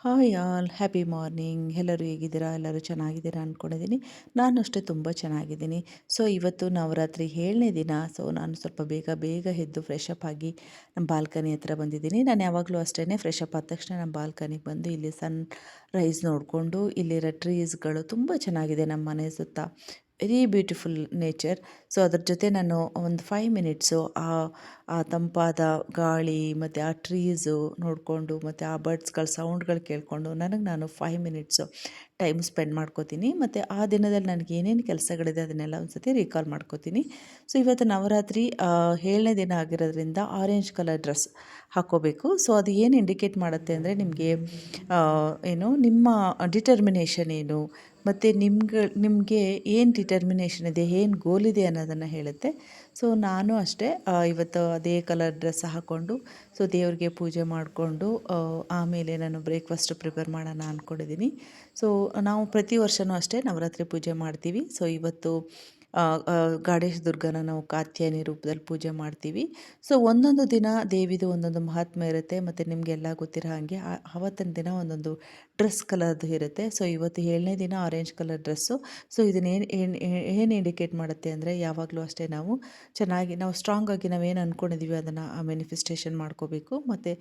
Hi all, happy morning. ಎಲ್ಲರೂ ಹೇಗಿದ್ದೀರಾ? ಎಲ್ಲರೂ ಚೆನ್ನಾಗಿದ್ದೀರಾ ಅಂದ್ಕೊಂಡಿದ್ದೀನಿ. ನಾನು ಅಷ್ಟೇ ತುಂಬ ಚೆನ್ನಾಗಿದ್ದೀನಿ. ಸೊ ಇವತ್ತು ನವರಾತ್ರಿ 7ನೇ ದಿನ. ಸೊ ನಾನು ಸ್ವಲ್ಪ ಬೇಗ ಬೇಗ ಎದ್ದು ಫ್ರೆಶ್ ಅಪ್ ಆಗಿ ನಮ್ಮ ಬಾಲ್ಕನಿ ಹತ್ರ ಬಂದಿದ್ದೀನಿ. ನಾನು ಯಾವಾಗಲೂ ಅಷ್ಟೇ ಫ್ರೆಶ್ ಅಪ್ ಆದ ತಕ್ಷಣ ನಮ್ಮ ಬಾಲ್ಕನಿಗೆ ಬಂದು ಇಲ್ಲಿ ಸನ್ ರೈಸ್ ನೋಡಿಕೊಂಡು, ಇಲ್ಲಿರೋ ಟ್ರೀಸ್ಗಳು ತುಂಬ ಚೆನ್ನಾಗಿದೆ ನಮ್ಮ ಮನೆ ಸುತ್ತ. Very beautiful nature. ಸೊ ಅದ್ರ ಜೊತೆ ನಾನು ಒಂದು 5 ಮಿನಿಟ್ಸು ಆ ತಂಪಾದ ಗಾಳಿ ಮತ್ತು ಆ ಟ್ರೀಸು ನೋಡಿಕೊಂಡು ಮತ್ತು ಆ ಬರ್ಡ್ಸ್ಗಳ ಸೌಂಡ್ಗಳು ಕೇಳಿಕೊಂಡು ನಾನು 5 ಮಿನಿಟ್ಸು ಟೈಮ್ ಸ್ಪೆಂಡ್ ಮಾಡ್ಕೋತೀನಿ. ಮತ್ತು ಆ ದಿನದಲ್ಲಿ ನನಗೆ ಏನೇನು ಕೆಲಸಗಳಿದೆ ಅದನ್ನೆಲ್ಲ ಒಂದು ಸತಿ ರೀಕಾಲ್ ಮಾಡ್ಕೋತೀನಿ. ಸೊ ಇವತ್ತು ನವರಾತ್ರಿ 7ನೇ ದಿನ ಆಗಿರೋದ್ರಿಂದ ಆರೆಂಜ್ ಕಲರ್ ಡ್ರೆಸ್ ಹಾಕ್ಕೋಬೇಕು. ಸೊ ಅದು ಏನು ಇಂಡಿಕೇಟ್ ಮಾಡುತ್ತೆ ಅಂದರೆ ನಿಮಗೆ ಏನು ನಿಮ್ಮ ಡಿಟರ್ಮಿನೇಷನ್ ಏನು ಮತ್ತು ನಿಮಗೆ ಏನು ಡಿಟರ್ಮಿನೇಷನ್ ಇದೆ, ಏನು ಗೋಲ್ ಇದೆ ಅನ್ನೋದನ್ನು ಹೇಳುತ್ತೆ. ಸೊ ನಾನು ಅಷ್ಟೇ ಇವತ್ತು ಅದೇ ಕಲರ್ ಡ್ರೆಸ್ ಹಾಕ್ಕೊಂಡು ಸೊ ದೇವ್ರಿಗೆ ಪೂಜೆ ಮಾಡಿಕೊಂಡು ಆಮೇಲೆ ನಾನು ಬ್ರೇಕ್ಫಾಸ್ಟ್ ಪ್ರಿಪೇರ್ ಮಾಡೋಣ ಅಂದ್ಕೊಂಡಿದ್ದೀನಿ. ಸೊ ನಾವು ಪ್ರತಿ ವರ್ಷವೂ ಅಷ್ಟೇ ನವರಾತ್ರಿ ಪೂಜೆ ಮಾಡ್ತೀವಿ. ಸೊ ಇವತ್ತು ಗಾಡೇಶ ದುರ್ಗನ ನಾವು ಕಾತ್ಯಾಯನಿ ರೂಪದಲ್ಲಿ ಪೂಜೆ ಮಾಡ್ತೀವಿ. ಸೊ ಒಂದೊಂದು ದಿನ ದೇವಿದು ಒಂದೊಂದು ಮಹಾತ್ಮೆ ಇರುತ್ತೆ. ಮತ್ತು ನಿಮಗೆಲ್ಲ ಗೊತ್ತಿರೋ ಹಾಗೆ ಆವತ್ತಿನ ದಿನ ಒಂದೊಂದು ಡ್ರೆಸ್ ಕಲರ್ದು ಇರುತ್ತೆ. ಸೊ ಇವತ್ತು 7ನೇ ದಿನ ಆರೆಂಜ್ ಕಲರ್ ಡ್ರೆಸ್ಸು. ಸೊ ಇದನ್ನೇನು ಏನು ಇಂಡಿಕೇಟ್ ಮಾಡುತ್ತೆ ಅಂದರೆ ಯಾವಾಗಲೂ ಅಷ್ಟೇ ನಾವು ಸ್ಟ್ರಾಂಗಾಗಿ ನಾವೇನು ಅಂದ್ಕೊಂಡಿದ್ದೀವಿ ಅದನ್ನು ಮ್ಯಾನಿಫೆಸ್ಟೇಷನ್ ಮಾಡ್ಕೋಬೇಕು. ಮತ್ತು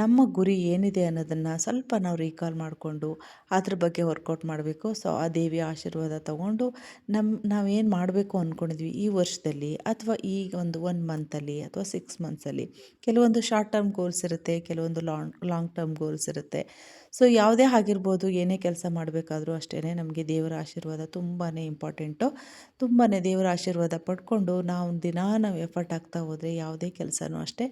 ನಮ್ಮ ಗುರಿ ಏನಿದೆ ಅನ್ನೋದನ್ನು ಸ್ವಲ್ಪ ನಾವು ರೀಕಾಲ್ ಮಾಡಿಕೊಂಡು ಅದ್ರ ಬಗ್ಗೆ ವರ್ಕೌಟ್ ಮಾಡಬೇಕು. ಸೊ ಆ ದೇವಿಯ ಆಶೀರ್ವಾದ ತಗೊಂಡು ನಾವೇನು ಮಾಡಬೇಕು ಅಂದ್ಕೊಂಡಿದ್ವಿ ಈ ವರ್ಷದಲ್ಲಿ ಅಥವಾ ಈ ಒಂದು ಮಂತಲ್ಲಿ ಅಥವಾ 6 ಮಂತ್ಸಲ್ಲಿ. ಕೆಲವೊಂದು ಶಾರ್ಟ್ ಟರ್ಮ್ ಗೋಲ್ಸ್ ಇರುತ್ತೆ, ಕೆಲವೊಂದು ಲಾಂಗ್ ಟರ್ಮ್ ಗೋಲ್ಸ್ ಇರುತ್ತೆ. ಸೊ ಯಾವುದೇ ಆಗಿರ್ಬೋದು, ಏನೇ ಕೆಲಸ ಮಾಡಬೇಕಾದ್ರೂ ಅಷ್ಟೇ ನಮಗೆ ದೇವರ ಆಶೀರ್ವಾದ ತುಂಬಾ ಇಂಪಾರ್ಟೆಂಟು. ತುಂಬಾ ದೇವರ ಆಶೀರ್ವಾದ ಪಡ್ಕೊಂಡು ನಾವು ಎಫರ್ಟ್ ಆಗ್ತಾ ಹೋದರೆ ಯಾವುದೇ ಕೆಲಸನೂ ಅಷ್ಟೇ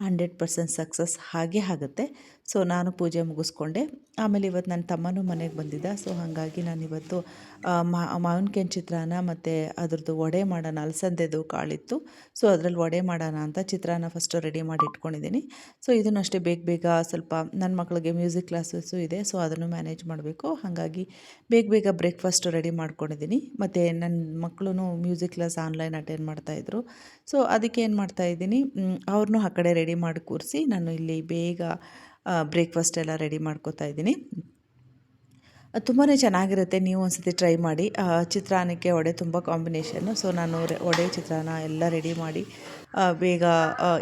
100% ಸಕ್ಸಸ್ ಆಗೇ ಆಗುತ್ತೆ. ಸೊ ನಾನು ಪೂಜೆ ಮುಗಿಸ್ಕೊಂಡೆ. ಆಮೇಲೆ ಇವತ್ತು ನನ್ನ ತಮ್ಮನೂ ಮನೆಗೆ ಬಂದಿದ್ದ. ಸೊ ಹಾಗಾಗಿ ನಾನಿವತ್ತು ಮಾವಿನಕಾಯಿ ಚಿತ್ರಾನ್ನ ಮತ್ತು ಅದ್ರದ್ದು ವಡೆ ಮಾಡೋಣ, ಅಲಸಂದೆದು ಕಾಳಿತ್ತು. ಸೊ ಅದರಲ್ಲಿ ವಡೆ ಮಾಡೋಣ ಅಂತ ಚಿತ್ರಾನ್ನ ಫಸ್ಟು ರೆಡಿ ಮಾಡಿ ಇಟ್ಕೊಂಡಿದ್ದೀನಿ. ಸೊ ಇದನ್ನು ಅಷ್ಟೇ ಬೇಗ ಸ್ವಲ್ಪ ನನ್ನ ಮಕ್ಕಳಿಗೆ ಮ್ಯೂಸಿಕ್ ಕ್ಲಾಸಸ್ಸು ಇದೆ. ಸೊ ಅದನ್ನು ಮ್ಯಾನೇಜ್ ಮಾಡಬೇಕು. ಹಾಗಾಗಿ ಬೇಗ ಬ್ರೇಕ್ಫಾಸ್ಟ್ ರೆಡಿ ಮಾಡ್ಕೊಂಡಿದ್ದೀನಿ. ಮತ್ತು ನನ್ನ ಮಕ್ಕಳು ಮ್ಯೂಸಿಕ್ ಕ್ಲಾಸ್ ಆನ್ಲೈನ್ ಅಟೆಂಡ್ ಮಾಡ್ತಾಯಿದ್ರು. ಸೊ ಅದಕ್ಕೆ ಏನು ಮಾಡ್ತಾಯಿದ್ದೀನಿ, ಅವ್ರನ್ನೂ ಆ ಕಡೆ ರೆಡಿ ಮಾಡಿ ಕೂರಿಸಿ ನಾನು ಇಲ್ಲಿ ಬೇಗ ಬ್ರೇಕ್ಫಾಸ್ಟ್ ಎಲ್ಲ ರೆಡಿ ಮಾಡ್ಕೋತಾ ಇದ್ದೀನಿ. ತುಂಬಾ ಚೆನ್ನಾಗಿರುತ್ತೆ. ನೀವು ಒಂದ್ಸತಿ ಟ್ರೈ ಮಾಡಿ. ಚಿತ್ರಾನ್ನಕ್ಕೆ ವಡೆ ತುಂಬ ಕಾಂಬಿನೇಷನ್ನು. ಸೊ ನಾನು ವಡೆ ಚಿತ್ರಾನ್ನ ಎಲ್ಲ ರೆಡಿ ಮಾಡಿ ಬೇಗ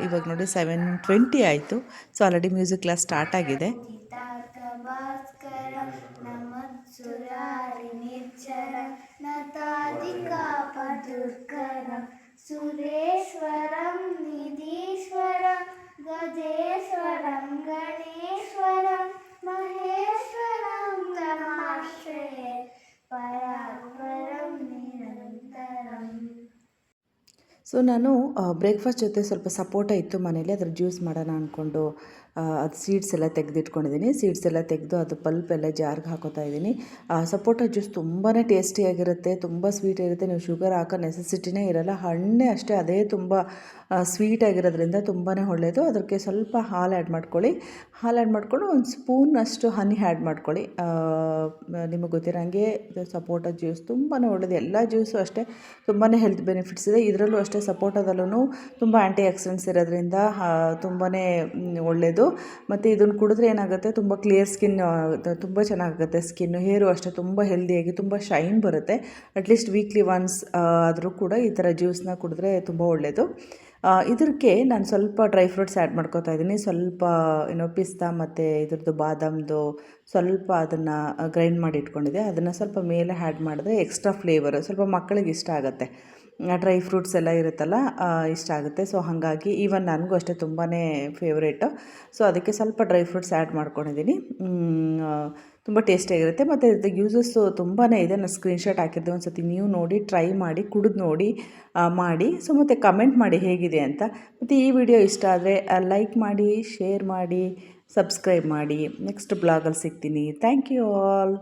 ಇವಾಗ ನೋಡಿ 7:20 ಆಯಿತು. So already music class start ಆಗಿದೆ. ಸುರೇಶ್ವರಂ ನಿಧೀಶ್ವರಂ ಗಜೇಶ್ವರಂ ಗಣೇಶ್ವರಂ ಮಹೇಶ್ವರಂ ನಮಾಶ್ರಯೇ ಪರಾತ್ಪರಂ ನಿರಂತರಂ. ಸೊ ನಾನು ಬ್ರೇಕ್ಫಾಸ್ಟ್ ಜೊತೆ ಸ್ವಲ್ಪ ಸಪೋಟ ಇತ್ತು ಮನೇಲಿ, ಅದ್ರ ಜ್ಯೂಸ್ ಮಾಡೋಣ ಅಂದ್ಕೊಂಡು ಅದು ಸೀಡ್ಸ್ ಎಲ್ಲ ತೆಗೆದಿಟ್ಕೊಂಡಿದ್ದೀನಿ. ಸೀಡ್ಸ್ ಎಲ್ಲ ತೆಗೆದು ಅದು ಪಲ್ಪ್ ಎಲ್ಲ ಜಾರ್ಗೆ ಹಾಕೋತಾ ಇದ್ದೀನಿ. ಸಪೋಟ ಜ್ಯೂಸ್ ತುಂಬಾ ಟೇಸ್ಟಿಯಾಗಿರುತ್ತೆ, ತುಂಬ ಸ್ವೀಟ್ ಇರುತ್ತೆ. ನೀವು ಶುಗರ್ ಹಾಕೋ ನೆಸೆಸಿಟಿನೇ ಇರೋಲ್ಲ. ಹಣ್ಣೇ ಅಷ್ಟೇ ಅದೇ ತುಂಬ ಸ್ವೀಟಾಗಿರೋದ್ರಿಂದ ತುಂಬಾ ಒಳ್ಳೆಯದು. ಅದಕ್ಕೆ ಸ್ವಲ್ಪ ಹಾಲು ಆ್ಯಡ್ ಮಾಡ್ಕೊಳ್ಳಿ. ಹಾಲು ಆ್ಯಡ್ ಮಾಡಿಕೊಂಡು ಒಂದು ಸ್ಪೂನಷ್ಟು ಹನಿ ಆ್ಯಡ್ ಮಾಡ್ಕೊಳ್ಳಿ. ನಿಮಗೆ ಗೊತ್ತಿರೋಂಗೆ ಇದು ಸಪೋಟ ಜ್ಯೂಸ್ ತುಂಬಾ ಒಳ್ಳೆಯದು. ಎಲ್ಲ ಜ್ಯೂಸು ಅಷ್ಟೇ ತುಂಬಾ ಹೆಲ್ತ್ ಬೆನಿಫಿಟ್ಸ್ ಇದೆ. ಇದರಲ್ಲೂ ಅಷ್ಟೇ ಸಪೋಟದಲ್ಲೂ ತುಂಬ ಆ್ಯಂಟಿ ಆಕ್ಸಿಡೆಂಟ್ಸ್ ಇರೋದ್ರಿಂದ ತುಂಬಾ ಒಳ್ಳೆಯದು. ಮತ್ತು ಇದನ್ನು ಕುಡಿದ್ರೆ ಏನಾಗುತ್ತೆ, ತುಂಬ ಕ್ಲಿಯರ್ ಸ್ಕಿನ್, ತುಂಬ ಚೆನ್ನಾಗುತ್ತೆ ಸ್ಕಿನ್ನು. ಹೇರು ಅಷ್ಟೇ ತುಂಬ ಹೆಲ್ದಿಯಾಗಿ ತುಂಬ ಶೈನ್ ಬರುತ್ತೆ. ಅಟ್ಲೀಸ್ಟ್ ವೀಕ್ಲಿ ಒನ್ಸ್ ಆದರೂ ಕೂಡ ಈ ಥರ ಜ್ಯೂಸನ್ನ ಕುಡಿದ್ರೆ ತುಂಬ ಒಳ್ಳೆಯದು. ಇದಕ್ಕೆ ನಾನು ಸ್ವಲ್ಪ ಡ್ರೈ ಫ್ರೂಟ್ಸ್ ಆ್ಯಡ್ ಮಾಡ್ಕೊತಾ ಇದ್ದೀನಿ. ಸ್ವಲ್ಪ ಪಿಸ್ತಾ ಮತ್ತು ಇದ್ರದ್ದು ಬಾದಾಮ್ದು ಸ್ವಲ್ಪ ಅದನ್ನು ಗ್ರೈಂಡ್ ಮಾಡಿ ಇಟ್ಕೊಂಡಿದ್ದೆ. ಅದನ್ನು ಸ್ವಲ್ಪ ಮೇಲೆ ಆ್ಯಡ್ ಮಾಡಿದ್ರೆ ಎಕ್ಸ್ಟ್ರಾ ಫ್ಲೇವರು ಸ್ವಲ್ಪ ಮಕ್ಕಳಿಗೆ ಇಷ್ಟ ಆಗುತ್ತೆ. ಡ್ರೈ ಫ್ರೂಟ್ಸ್ ಎಲ್ಲ ಇರುತ್ತಲ್ಲ, ಇಷ್ಟ ಆಗುತ್ತೆ. ಸೊ ಹಾಗಾಗಿ ಈವನ್ ನನಗೂ ಅಷ್ಟೇ ತುಂಬಾ ಫೇವ್ರೇಟು. ಸೊ ಅದಕ್ಕೆ ಸ್ವಲ್ಪ ಡ್ರೈ ಫ್ರೂಟ್ಸ್ ಆ್ಯಡ್ ಮಾಡ್ಕೊಂಡಿದ್ದೀನಿ. ತುಂಬ ಟೇಸ್ಟಿಯಾಗಿರುತ್ತೆ. ಮತ್ತು ಇದ್ರ ಯೂಸಸ್ಸು ತುಂಬಾ ಇದೆ. ನಾನು ಸ್ಕ್ರೀನ್ಶಾಟ್ ಹಾಕಿದ್ದೆ, ಒಂದು ಸತಿ ನೀವು ನೋಡಿ ಟ್ರೈ ಮಾಡಿ, ಕುಡಿದು ನೋಡಿ ಮಾಡಿ. ಸೊ ಮತ್ತು ಕಮೆಂಟ್ ಮಾಡಿ ಹೇಗಿದೆ ಅಂತ. ಮತ್ತು ಈ ವಿಡಿಯೋ ಇಷ್ಟ ಆದರೆ ಲೈಕ್ ಮಾಡಿ, ಶೇರ್ ಮಾಡಿ, ಸಬ್ಸ್ಕ್ರೈಬ್ ಮಾಡಿ. ನೆಕ್ಸ್ಟ್ ಬ್ಲಾಗಲ್ಲಿ ಸಿಗ್ತೀನಿ. Thank you all.